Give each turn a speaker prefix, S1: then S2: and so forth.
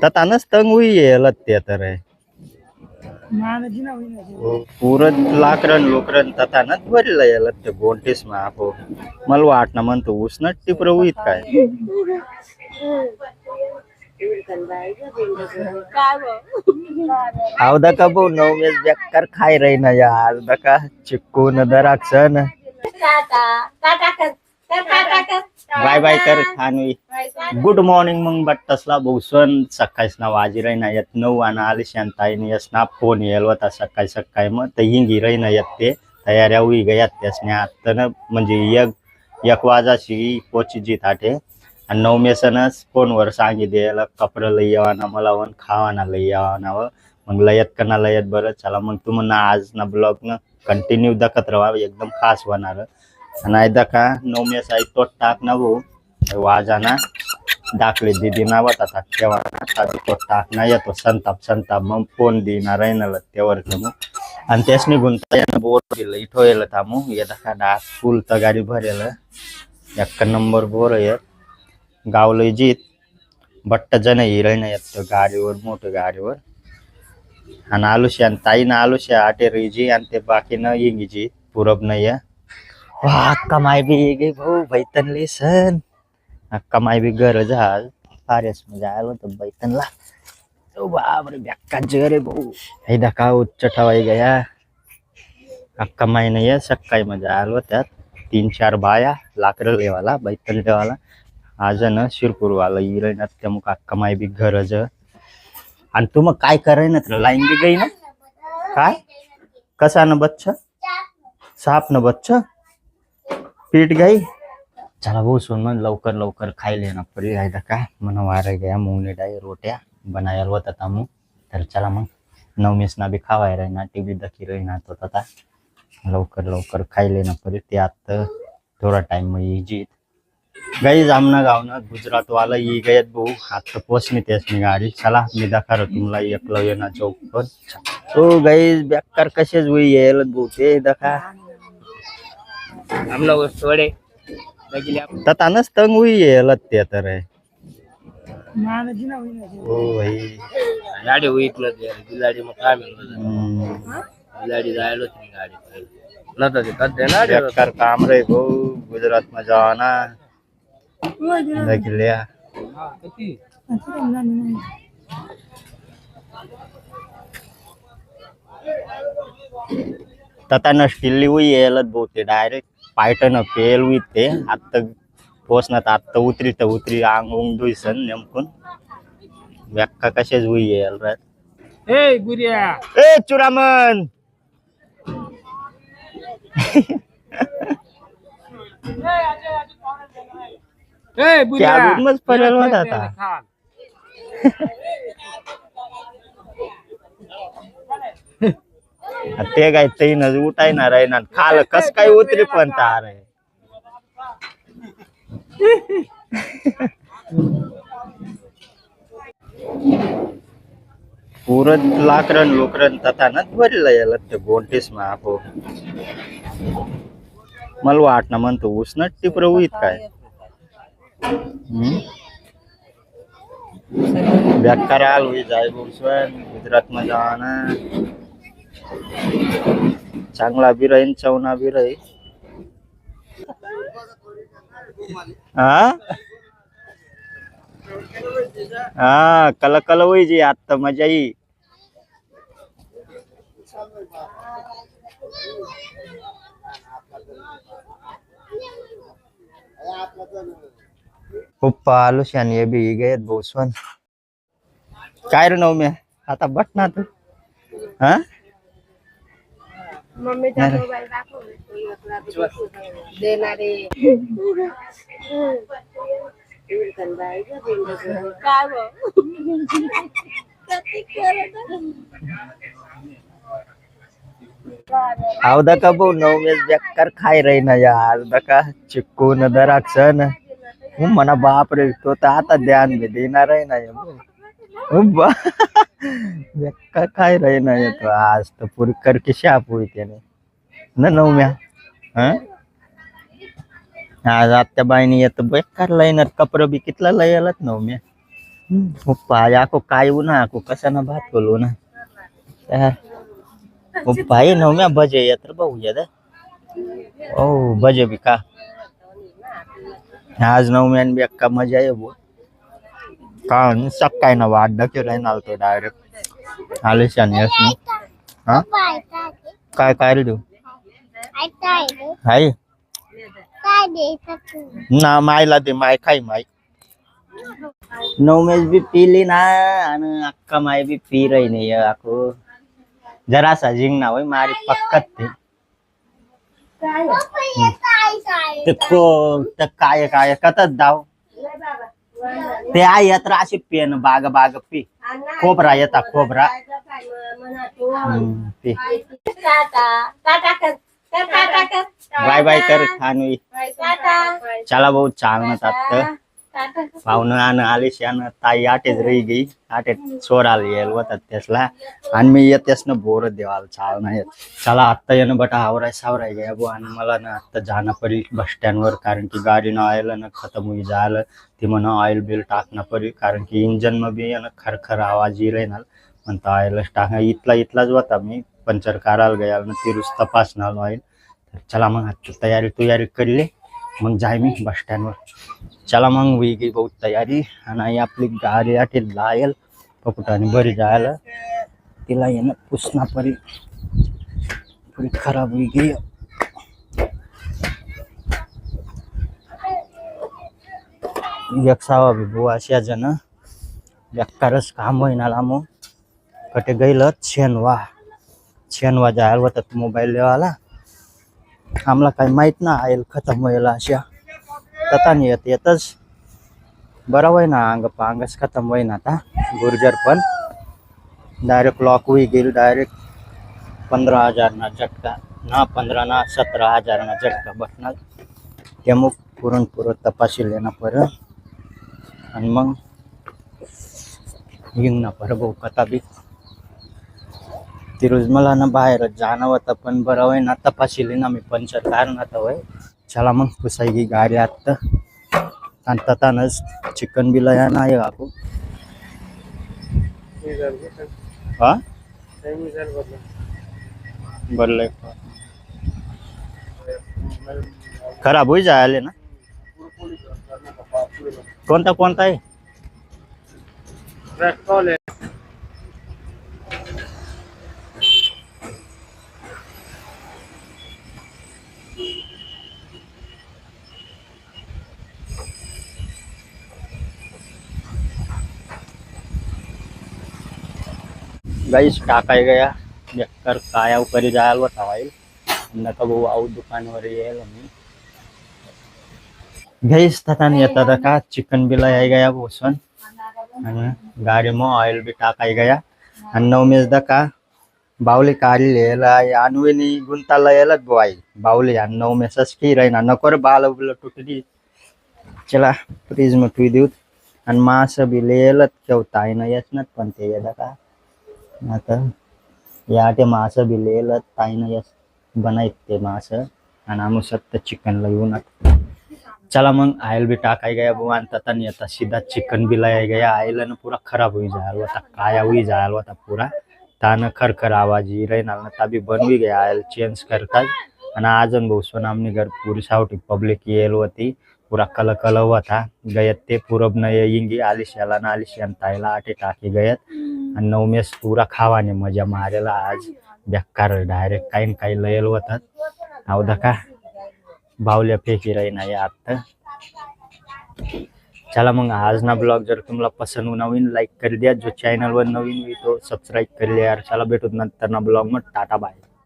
S1: ततानच तंग हुई येलत ते तर आहे पुरत लाकरन लोकरन ततानच भरलं येलत ते गोंटीस मा आपो मला वाटणं म्हणतो उसनट टिपर हुईत काय आव दका भाऊ नवमेस बेकार खाय रही ना यार दका चिक्कू न दराक्षन बाय बाय कर खानवी गुड मॉर्निंग मग बट तसला बहुसन सकाळीच ना वाजी राही ना येत 9 आणि आली शांताईने यस ना फोन येल होता सकाळी सकाळी मग तर हिंगी राही ना येत ते तयाऱ्या उई गयात त्यासने आता म्हणजे एक वाजाशी पोची जी ताटे आणि 9 मेसनच फोनवर सांगी द्यायला कपडे लई यावाना मला वन खावाना लई यावाना व मग लयत कना लयत बरं चला मग तुम्हाला आज ना ब्लॉग न कंटिन्यू दखत राहा एकदम खास होणार आणि दका 9 मेस आई तो टाक ना भाऊ वाजाना दाखले दीदी नावत आता तेव्हा तो टाक ना येतो संताप मग फोन देणार राहिना तेवर मग आणि त्याच निघून बोर दिलं इथं येलं थांबू ये दका डाक फुल तर गाडी भरेल एक नंबर बोर येत गावलं जीत बट्ट जण हिरण येत गाडीवर मोठं गाडीवर आणि आलुष्या आणि ताईनं आलुष्या आटेरीजी आणि ते बाकीनं इंगीजी पुरब नाही अक्का माय बी गे भाऊ बैतनली सण अक्का माय बी घर जहाज फारेस म्हणजे आलो होतं बैतनला ओ बापरे बेक्का जरे भाऊ हे दका उच्च ठवाई गया अक्का माय नाही सकाळी म्हणजे आलो त्यात 3-4 बाया लाकडं लेवाला बैतन लेवाला आज ना शिरपूरवाला इरण त्यामुक अक्का माय बी गरज आणि तू मग काय कराय ना लाईन बी गई ना काय कसा न बच्चा साप न बच्चा पीठ गई चला वो सुन मन लवकर खाई लेना पड़ी रायदा का मन वारे गया मुंगने डाई रोटिया बनाया होता तामू तर चला मग 9 मेस ना भी खावाय राहिना टीव्ही दखी राहिना तो तता लवकर खाई लेना पड़ी ते आता थोड़ा टाइम में जीत गई जामना गावना गुजरात वाला ये गयत भाऊ आता पोचणी त्यासनी गाडी चला मी दाखवतो तुम्हाला एकलव्यना चौक पर तो गई बेकार कसेच हुई येल भाऊ ते दखा
S2: हम लोग थोड़े
S1: ततानच तंग हुई येल ते तर आहे ओ भाई
S2: गाडी होईत नव्हती बिलाडी मग काय बिलाडी जायला होती गाडी नव्हतं ते कधी ना
S1: बेकार काम रे भाऊ गुजरात में जाना देख लिया तता नष्टिल्ली हुई येलत भाऊ ते डायरेक्ट पायटन पेल हुई ते आता पोचणार आता उतरी अंग दुईसन नेमकून व्याख्या कशाच हुई येल रात
S2: ए गुरिया
S1: ए चुरामन
S2: ए बुरिया
S1: क्या दूध मच पडेल होता आता ते काय तैन उठाय ना राही ना खाल कस काय उतरी पण तार आहे पुरत लाकरन लोकरन ततानच भरलं याला ते गोंटीस मा आपो मला वाटणं म्हणतो उसनट टिपर हुईत काय बेकार हाल हुई जाय बुसवन गुजरात में जाना चांगला भी राहीन चवना भी राही हा कल हुई जी आता मजा ही पप्पा आलुष्यान ये भी गए बोसवन काय रे 9 में आता बटना तू हा
S3: मम्मीचा मोबाईल दाखव देणारे
S1: आव दका भाऊ 9 मेस बेकार खाय रही ना यार दका चिक्कू न दराक्षन मना बाप रे तो तर आता ध्यान भी देणार आहे ना बेकार खाय रही ना तो आज तो पूरी करके शाप हुई त्याने न 9 म्या आज आत्या बाईने येत बेकार लाईनात कपडे बी कितला लयलत 9 म्या Uppa ako kayo na ako kasana भात बोलू ना यार उपा ये नव में बजे यात्र बहु ज्यादा ओ बजे भी का आज नव में भी अक्का मजा आहे वो का सकाळी ना वाट डके राहणार तो डायरेक्ट आलेशान यस ना हा काय काय रे तू हाय ना मायला दे माय खाई माय नवमेश भी पीली ना आणि अक्का माय भी पी रही नहीं है आको जरा सा जिंग ना होय मारी पक्कत ते को ते काय काय कतच दाव ते आहे यात्रा अशी पेन बाग बाग पी खोबरा येता खोबरा पी बाय बाय कर खानवी चला भाऊ चालणं आता पाहुणं आणि आलेशान ताई आटेच रही गई आटे सोडायला येईल होतात त्यासला आणि मी येतेच ना बोर देवाला चालणं येत चला आत्ता येणं बटा आवराय सावराय गया बो आणि मला ना आत्ता जाणं पडेल बस स्टँडवर कारण की गाडीनं ऑइल ना खतम होई झालं ती म्हणा ऑइल बिल टाकणं पडेल कारण की इंजन मध्ये ना खरखर आवाज येईल ना म्हणता ऑइलच टाक इथलाच होता मी पंचर करायला गया ना तिरुस तपासणार ऑइल चला मग आजची तयारी करली मग जाय मी बस स्टँडवर चला मग होई गई बहुत तयारी आणि आपली गाडी आठी लायल पकुटाने बरी जायला तिला येणं पुसना परी पुरी खराब होई गई एकसावा भी बुवा अशा जण बेकारच काम होईना लामो कटे गईलं छेनवा जायला होता मोबाईल लेवाला आम्हाला काही माहित ना आईल खतम व्हायला अशा तता नाही येतच बरं होय ना अंग पांगच खतम होई ना आता गुर्जर पण डायरेक्ट लॉक हुई गेली डायरेक्ट 15,000 ना झटका ना 15 ना 17,000 ना झटका बसणार ते मग पुरण तपाशी लेना पर आणि मग येईन ना पर भाऊ कथा बी ती रोज मला ना बाहेरच जाणं होतं पण बरं होय ना तपाशिली ना मी पंचर कारण आता होय चला मग पुसाई गी गाडी आत्ता आणि ततानच चिकन बिल या नाही काकू हा बरलंय खराब होई जायले ना कोणता आहे गाइस टाकाय गया बेकार काय करी जायला होता होईल नका भाऊ आऊ दुकानवर येईल मी गाइस ततान येता का चिकन बिल आई गया भोसन आणि गाडी में ऑइल भी टाकाय गया आणि नवमेश का बावली काढली लेला आणवीनी गुंताला येलच बोई बावली आणि नवमेशच की राहीना नको रे बाल बिल तुटली चला फ्रीज में ठेवी देऊ आणि मास बी लेलच ठेवता ना येत ना पण ते येदा का आता या ते मास बी लेलच ताईना येस बनायत ते मास आणि आम्ही सत्य चिकन घेऊन चला मग आयल भी टाकाय गया वो आणि तता नहीं आता सीधा चिकन भी लाया गया आयल ना पूरा खराब हुई जायल होता काया हुई जायल होता पूरा ताना खरखर आवाज ही रही ना तभी बनवी गया आयल चेंज करता आणि अजून भोसवन आमने घर पूरी सावटी पब्लिक येल होती पूरा कल हुआ था गयत ते पूरब न येंगी आलिशाला ना आलिशान ताईला आटे टाके गयत आणि नवमेश पूरा खावाने मजा मारेला आज बेकार डायरेक्ट काही लयल होतात अवधा का बावल्या फेकी रही ना आता चला मग आज ना ब्लॉग जर तुम्हाला पसंद नवीन लाईक कर दिया जो चॅनल वर नवीन हुई तो सब्सक्राइब कर लिया यार चला भेटू नंतर ना ब्लॉग में टाटा बाय